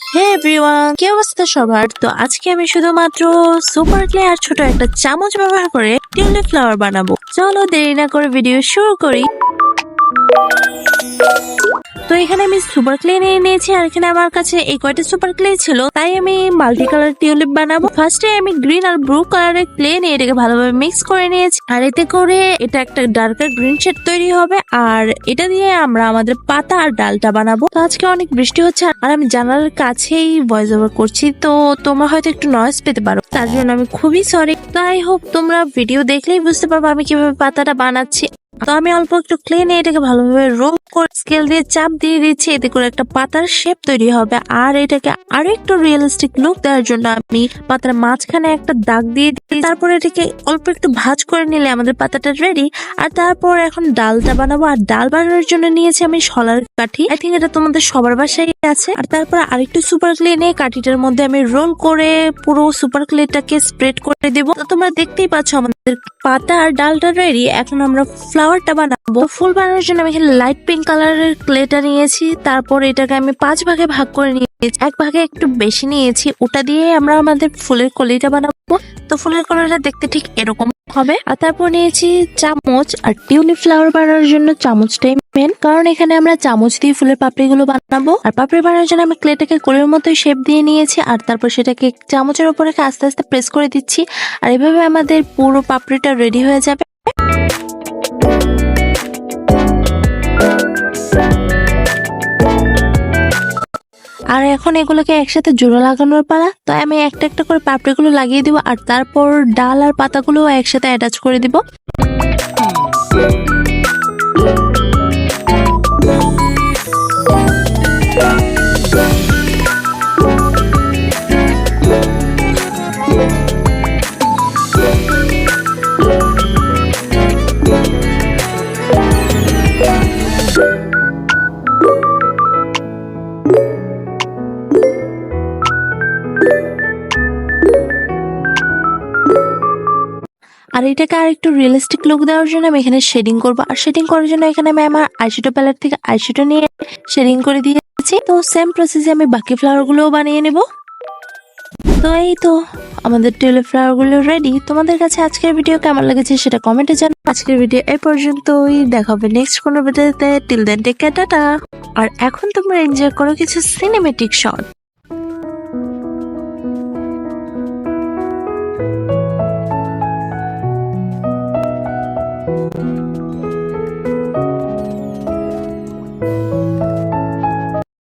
হে everyone, কি অবস্থা সবার? তো আজকে আমি শুধুমাত্র সুপার ক্লে আর ছোট একটা চামচ ব্যবহার করে টিউলিপ ফ্লাওয়ার বানাবো। চলো দেরি না করে ভিডিও শুরু করি। তো এখানে আমি সুপার ক্লে নিয়ে নিয়েছি, আর এখানে আমার কাছে এই কয়টা সুপার ক্লে ছিল, তাই আমি মাল্টি কালার টিউলিপ বানাবো। ফার্স্টে আমি গ্রিন আর ব্লু কালারের ক্লে নিয়ে এটাকে ভালোভাবে মিক্স করে নিয়েছি, আর এতে করে এটা একটা ডার্কার গ্রিন শেড তৈরি হবে। আর এটা দিয়ে আমরা আমাদের পাতা আর ডালটা বানাবো। তো আজকে অনেক বৃষ্টি হচ্ছে আর আমি জানালার কাছেই ভয়েস ওভার করছি, তো তোমরা হয়তো একটু নয়েজ পেতে পারো, তার জন্য আমি খুবই সরি। তাই হোপ তোমরা ভিডিও দেখলেই বুঝতে পারবো আমি কিভাবে পাতাটা বানাচ্ছি। তো আমি অল্প একটু ক্লে নিয়ে এটাকে ভালোভাবে রোল করে স্কেল দিয়ে চাপ দিয়ে দিচ্ছি, এতে করে একটা পাতার শেপ তৈরি হবে। আর এটাকে আরো একটু রিয়েলিস্টিক লুক দেওয়ার জন্য আমি পাতার মাঝখানে একটা দাগ দিয়ে দিই। তারপর এটাকে অল্প একটু ভাঁজ করে নিলে আমাদের পাতাটা রেডি। আর তারপর এখন ডালটা বানাবো, আর ডাল বানানোর জন্য নিয়েছি আমি শলার কাঠি। আই থিঙ্ক এটা তোমাদের সবার বাসায় আছে। আর তারপর আরেকটু সুপার ক্লে নিয়ে কাঠিটার মধ্যে আমি রোল করে পুরো সুপার ক্লেটাকে স্প্রেড করে দেবো। তো তোমরা দেখতেই পাচ্ছ আমাদের পাতা আর ডালটা রেডি। এখন আমরা ফ্লাওয়ারটা বানাবো। ফুল বানানোর জন্য আমি এখানে লাইট পিঙ্ক কালারের ক্লেটা নিয়েছি। তারপর এটাকে আমি 5 ভাগে ভাগ করে নিয়েছি, এক ভাগে একটু বেশি নিয়েছি। ওটা দিয়ে আমরা আমাদের ফুলের কলিটা বানাবো। তো ফুলের কলিটা দেখতে ঠিক এরকম হবে। আর তারপর নিয়েছি চামচ, আর টিউলিপ ফ্লাওয়ার বানানোর জন্য চামচটাই মেন, কারণ এখানে আমরা চামচ দিয়ে ফুলের পাপড়িগুলো বানাবো। আর পাপড়ি বানানোর জন্য আমি ক্লেটাকে কলির মতোই শেপ দিয়ে নিয়েছি, আর তারপর সেটাকে চামচের উপরে আস্তে আস্তে প্রেস করে দিচ্ছি। আর এভাবে আমাদের পুরো পাপড়িটা রেডি হয়ে যাবে। আর এখন এগুলোকে একসাথে জোড়া লাগানোর পালা। তো আমি একটা একটা করে পাপড়িগুলো লাগিয়ে দিব, আর তারপর ডাল আর পাতাগুলো একসাথে অ্যাটাচ করে দিব। আর এটাকে আর একটু রিয়েলিস্টিক লুক দেওয়ার জন্য আমি এখানে শেডিং করবো। আর শেডিং করার জন্য এখানে আমি আমার আইশ্যাডো প্যালেট থেকে আইশ্যাডো নিয়ে শেডিং করে দিয়েছি। তো সেম প্রসেসে আমি বাকি ফ্লাওয়ার গুলোও বানিয়ে নেব। তো এই তো আমাদের টিউলিপ ফ্লাওয়ার গুলো রেডি। তোমাদের কাছে আজকের ভিডিও কেমন লেগেছে সেটা কমেন্টে জানাও। আজকের ভিডিও এই পর্যন্তই, দেখা হবে নেক্সট কোনো ভিডিওতে। Till then take care, tata. আর এখন তোমরা এনজয় করো কিছু সিনেমেটিক শট।